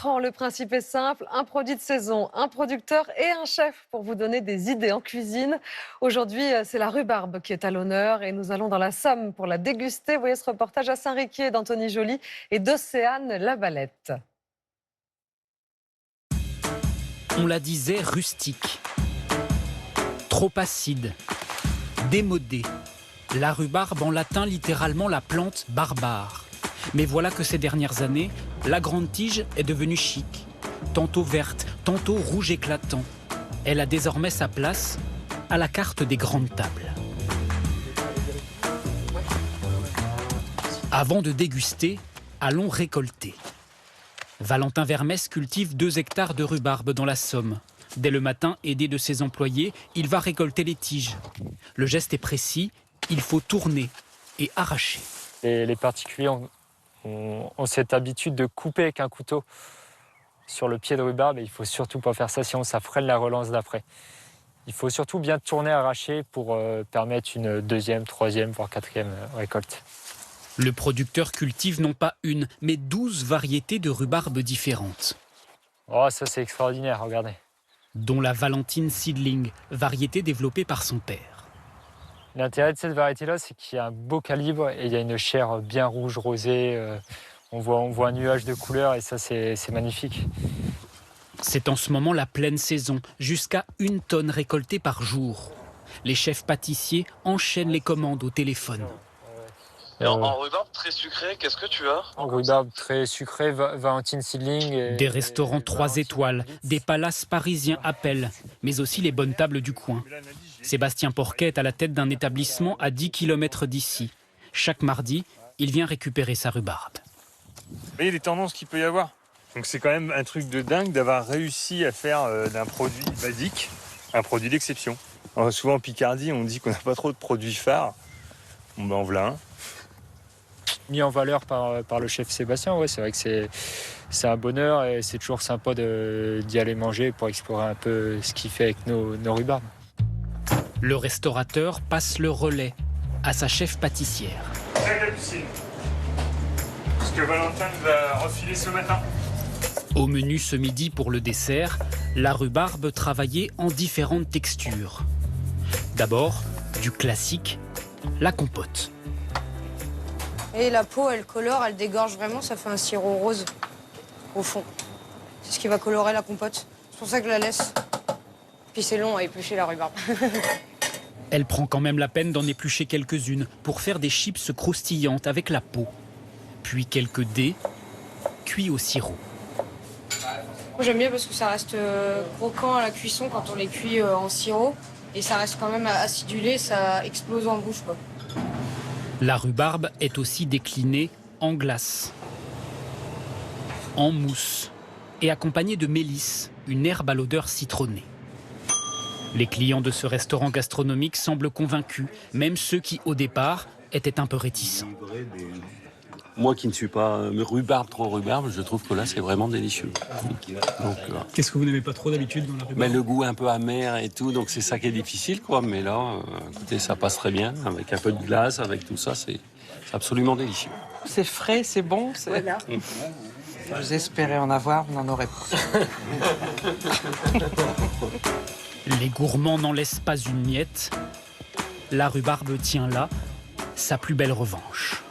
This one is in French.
écran. Le principe est simple, un produit de saison, un producteur et un chef pour vous donner des idées en cuisine. Aujourd'hui, c'est la rhubarbe qui est à l'honneur et nous allons dans la Somme pour la déguster. Vous voyez ce reportage à Saint-Riquier d'Anthony Joly et d'Océane Lavalette. On la disait rustique, trop acide, démodée. La rhubarbe en latin littéralement la plante barbare. Mais voilà que ces dernières années, la grande tige est devenue chic. Tantôt verte, tantôt rouge éclatant. Elle a désormais sa place à la carte des grandes tables. Avant de déguster, allons récolter. Valentin Vermès cultive 2 hectares de rhubarbe dans la Somme. Dès le matin, aidé de ses employés, il va récolter les tiges. Le geste est précis, il faut tourner et arracher. Et les particuliers ont cette habitude de couper avec un couteau sur le pied de rhubarbe. Et il ne faut surtout pas faire ça, sinon ça freine la relance d'après. Il faut surtout bien tourner, arracher pour permettre une 2e, 3e, voire 4e récolte. Le producteur cultive non pas une, mais 12 variétés de rhubarbe différentes. Oh, ça c'est extraordinaire, regardez. Dont la Valentine Seedling, variété développée par son père. L'intérêt de cette variété-là, c'est qu'il y a un beau calibre et il y a une chair bien rouge, rosée. On voit un nuage de couleurs et ça, c'est magnifique. C'est en ce moment la pleine saison, jusqu'à 1 tonne récoltée par jour. Les chefs pâtissiers enchaînent les commandes au téléphone. Et en rhubarbe très sucré, qu'est-ce que tu as? En rhubarbe très sucré, Valentine Seedling. Des restaurants 3 étoiles, des palaces parisiens appellent, mais aussi les bonnes tables du coin. Sébastien Porquet est à la tête d'un établissement à 10 km d'ici. Chaque mardi, il vient récupérer sa rhubarbe. Vous voyez les tendances qu'il peut y avoir. Donc c'est quand même un truc de dingue d'avoir réussi à faire d'un produit basique un produit d'exception. Alors, souvent en Picardie, on dit qu'on n'a pas trop de produits phares. Bon ben en voilà un. Mis en valeur par le chef Sébastien, ouais, c'est vrai que c'est un bonheur et c'est toujours sympa d'y aller manger pour explorer un peu ce qu'il fait avec nos rhubarbes. Le restaurateur passe le relais à sa chef pâtissière. Avec la piscine. Ce que Valentin nous a refilé ce matin. Au menu ce midi pour le dessert, la rhubarbe travaillée en différentes textures. D'abord, du classique, la compote. Et la peau, elle colore, elle dégorge vraiment, ça fait un sirop rose au fond. C'est ce qui va colorer la compote. C'est pour ça que je la laisse. Puis c'est long à éplucher la rhubarbe. Elle prend quand même la peine d'en éplucher quelques-unes pour faire des chips croustillantes avec la peau. Puis quelques dés cuits au sirop. Moi, j'aime bien parce que ça reste croquant à la cuisson quand on les cuit en sirop. Et ça reste quand même acidulé, ça explose en bouche, quoi. La rhubarbe est aussi déclinée en glace, en mousse et accompagnée de mélisse, une herbe à l'odeur citronnée. Les clients de ce restaurant gastronomique semblent convaincus, même ceux qui, au départ, étaient un peu réticents. Moi qui ne suis pas trop rhubarbe, je trouve que là c'est vraiment délicieux. Qu'est-ce que vous n'aimez pas trop d'habitude dans la rhubarbe? Mais le goût un peu amer et tout, donc c'est ça qui est difficile quoi. Mais là, écoutez, ça passe très bien avec un peu de glace, avec tout ça, c'est absolument délicieux. C'est frais, c'est bon. Voilà. Vous espérez en avoir, vous n'en aurez pas. Les gourmands n'en laissent pas une miette. La rhubarbe tient là sa plus belle revanche.